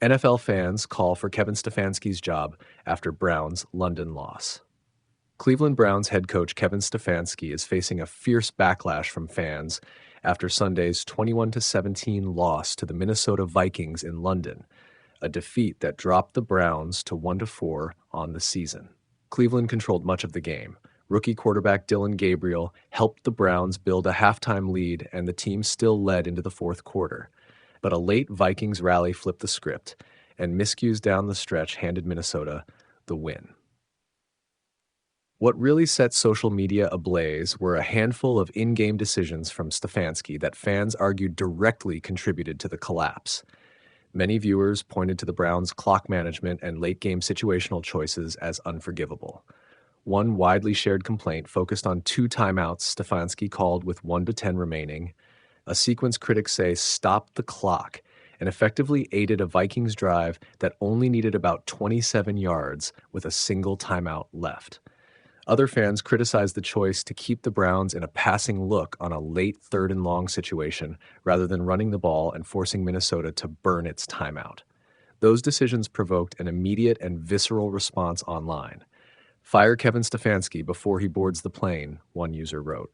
NFL fans call for Kevin Stefanski's job after Browns' London loss. Cleveland Browns head coach Kevin Stefanski is facing a fierce backlash from fans after Sunday's 21-17 loss to the Minnesota Vikings in London, a defeat that dropped the Browns to 1-4 on the season. Cleveland controlled much of the game. Rookie quarterback Dillon Gabriel helped the Browns build a halftime lead, and the team still led into the fourth quarter. But a late Vikings rally flipped the script, and miscues down the stretch handed Minnesota the win. What really set social media ablaze were a handful of in-game decisions from Stefanski that fans argued directly contributed to the collapse. Many viewers pointed to the Browns' clock management and late-game situational choices as unforgivable. One widely shared complaint focused on 2 timeouts Stefanski called with 1 to 10 remaining, a sequence critics say stopped the clock and effectively aided a Vikings drive that only needed about 27 yards with a single timeout left. Other fans criticized the choice to keep the Browns in a passing look on a late 3rd and long situation rather than running the ball and forcing Minnesota to burn its timeout. Those decisions provoked an immediate and visceral response online. "Fire Kevin Stefanski before he boards the plane," one user wrote.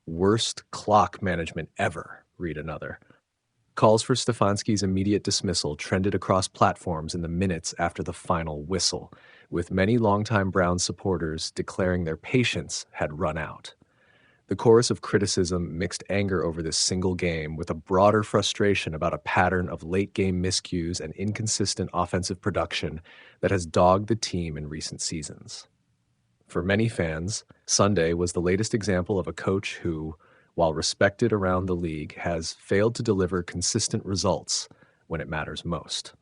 "Worst clock management ever," read another. Calls for Stefanski's immediate dismissal trended across platforms in the minutes after the final whistle, with many longtime Browns supporters declaring their patience had run out. The chorus of criticism mixed anger over this single game with a broader frustration about a pattern of late-game miscues and inconsistent offensive production that has dogged the team in recent seasons. For many fans, Sunday was the latest example of a coach who, while respected around the league, has failed to deliver consistent results when it matters most.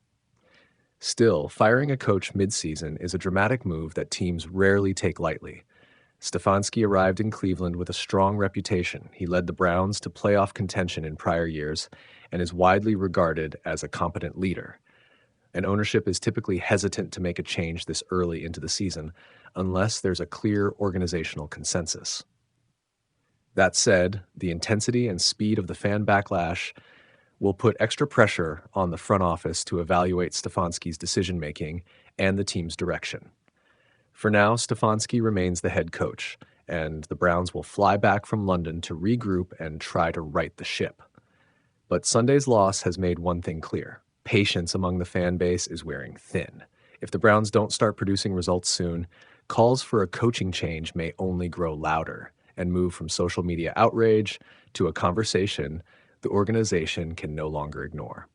Still, firing a coach mid-season is a dramatic move that teams rarely take lightly. Stefanski arrived in Cleveland with a strong reputation. He led the Browns to playoff contention in prior years and is widely regarded as a competent leader. And ownership is typically hesitant to make a change this early into the season unless there's a clear organizational consensus. That said, the intensity and speed of the fan backlash will put extra pressure on the front office to evaluate Stefanski's decision-making and the team's direction. For now, Stefanski remains the head coach, and the Browns will fly back from London to regroup and try to right the ship. But Sunday's loss has made one thing clear. Patience among the fan base is wearing thin. If the Browns don't start producing results soon, calls for a coaching change may only grow louder and move from social media outrage to a conversation the organization can no longer ignore.